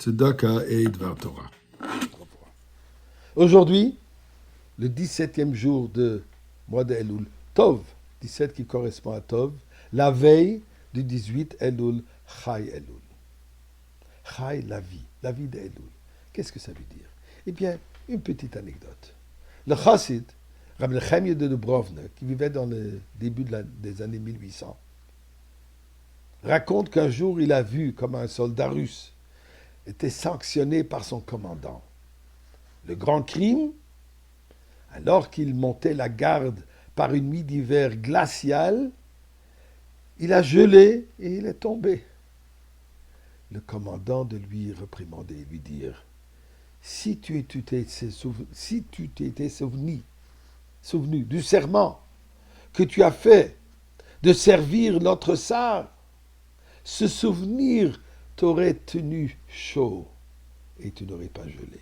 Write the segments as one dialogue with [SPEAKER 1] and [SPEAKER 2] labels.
[SPEAKER 1] Tzedaka et Dvar Torah.
[SPEAKER 2] Aujourd'hui, le 17e jour de mois de Elul, Tov, 17 qui correspond à Tov, la veille du 18 Elul, Chai Elul. Chai, la vie de Elul. Qu'est-ce que ça veut dire? Eh bien, une petite anecdote. Le chassid, Rabbi Nechemia de Dubrovnik, qui vivait dans le début des années 1800, raconte qu'un jour il a vu comment un soldat russe était sanctionné par son commandant. Le grand crime, alors qu'il montait la garde par une nuit d'hiver glaciale, il a gelé et il est tombé. Le commandant de lui réprimander, lui dire, si tu t'étais souvenu du serment que tu as fait de servir notre tsar, ce souvenir t'aurait tenu chaud et tu n'aurais pas gelé.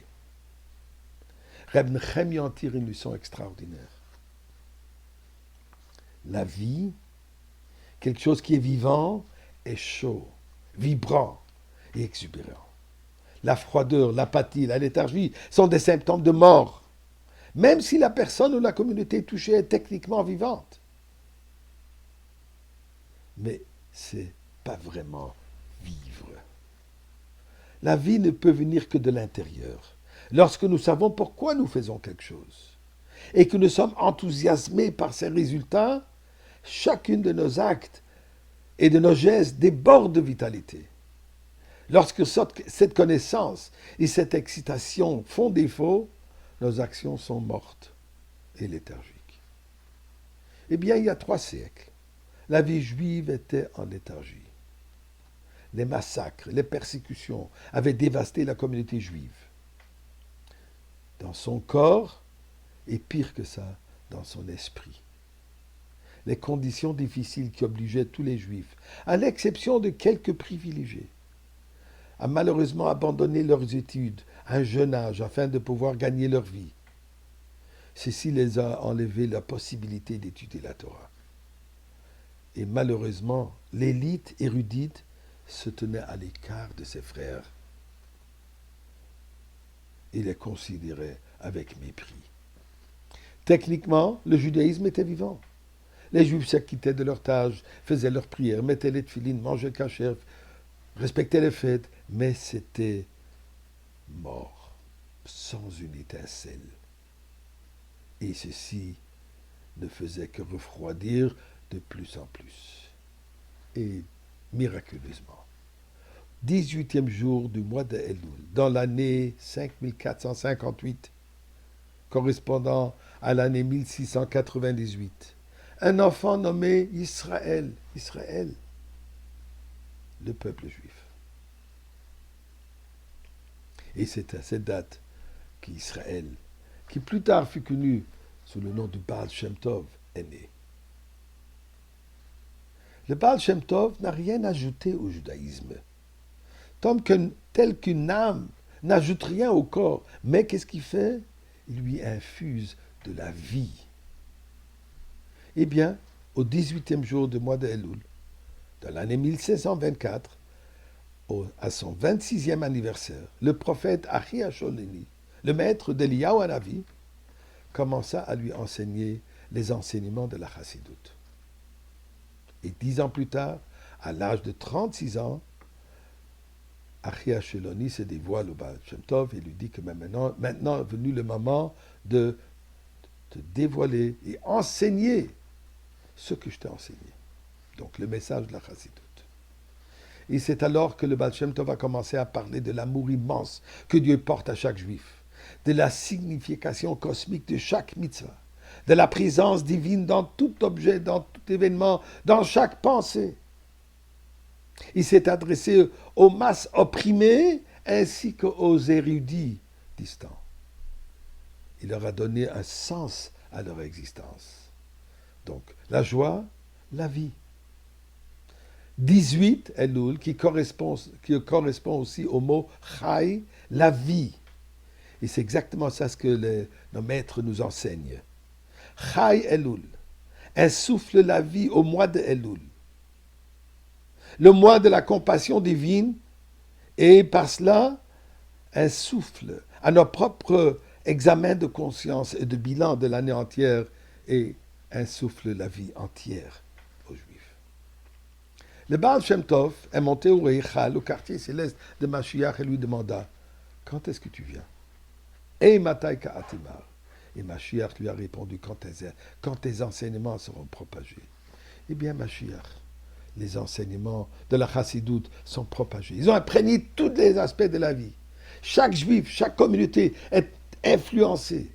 [SPEAKER 2] Reb Nechemia en tire une leçon extraordinaire. La vie, quelque chose qui est vivant, est chaud, vibrant et exubérant. La froideur, l'apathie, la léthargie sont des symptômes de mort, même si la personne ou la communauté touchée est techniquement vivante. Mais c'est pas vraiment vivre. La vie ne peut venir que de l'intérieur. Lorsque nous savons pourquoi nous faisons quelque chose et que nous sommes enthousiasmés par ses résultats, chacun de nos actes et de nos gestes déborde de vitalité. Lorsque cette connaissance et cette excitation font défaut, nos actions sont mortes et léthargiques. Eh bien, il y a 3 siècles, la vie juive était en léthargie. Les massacres, les persécutions avaient dévasté la communauté juive. Dans son corps, et pire que ça, dans son esprit. Les conditions difficiles qui obligeaient tous les juifs, à l'exception de quelques privilégiés, à malheureusement abandonner leurs études à un jeune âge afin de pouvoir gagner leur vie. Ceci les a enlevé la possibilité d'étudier la Torah. Et malheureusement, l'élite érudite se tenait à l'écart de ses frères et les considérait avec mépris. Techniquement, le judaïsme était vivant. Les juifs s'acquittaient de leur tâche, faisaient leurs prières, mettaient les tefilines, mangeaient le kasher, respectaient les fêtes, mais c'était mort, sans une étincelle. Et ceci ne faisait que refroidir de plus en plus. Et miraculeusement, 18e jour du mois de Elul, dans l'année 5458, correspondant à l'année 1698, un enfant nommé Israël, le peuple juif. Et c'est à cette date qu'Israël, qui plus tard fut connu sous le nom de Baal Shem Tov, est né. Le Baal Shem Tov n'a rien ajouté au judaïsme, tel qu'une âme n'ajoute rien au corps. Mais qu'est-ce qu'il fait? Il lui infuse de la vie. Eh bien, au 18e jour du mois de Elul, dans l'année 1624, à son 26e anniversaire, le prophète Achi Hasholeni, le maître d'Eliyahu Hanavi, commença à lui enseigner les enseignements de la Chassidoute. Et 10 ans plus tard, à l'âge de 36 ans, Achi Hasholeni se dévoile au Baal Shem Tov et lui dit que maintenant est venu le moment de te dévoiler et enseigner ce que je t'ai enseigné. Donc le message de la Chassidoute. Et c'est alors que le Baal Shem Tov a commencé à parler de l'amour immense que Dieu porte à chaque juif, de la signification cosmique de chaque mitzvah, de la présence divine dans tout objet, dans tout événement, dans chaque pensée. Il s'est adressé aux masses opprimées ainsi qu'aux érudits distants. Il leur a donné un sens à leur existence. Donc, la joie, la vie. 18, Elul, qui correspond aussi au mot Chai, la vie. Et c'est exactement ça ce que nos maîtres nous enseignent. Chai Elul, insouffle la vie au mois de Elul. Le mois de la compassion divine, et par cela, un souffle à nos propres examens de conscience et de bilan de l'année entière et insuffle la vie entière aux Juifs. Le Baal Shem Tov est monté au Reichal, au quartier céleste de Mashiach, et lui demanda « Quand est-ce que tu viens ?» Et Matai Ka'atimar. Et Mashiach lui a répondu quand tes enseignements seront propagés. Eh bien, Mashiach, les enseignements de la Chassidoute sont propagés. Ils ont imprégné tous les aspects de la vie. Chaque juif, chaque communauté est influencée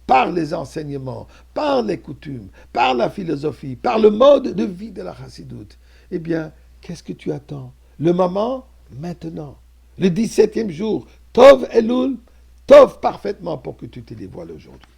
[SPEAKER 2] par les enseignements, par les coutumes, par la philosophie, par le mode de vie de la Chassidoute. Eh bien, qu'est-ce que tu attends? Le moment, maintenant. Le 17e jour, Tov Elul, Tov parfaitement pour que tu te dévoiles aujourd'hui.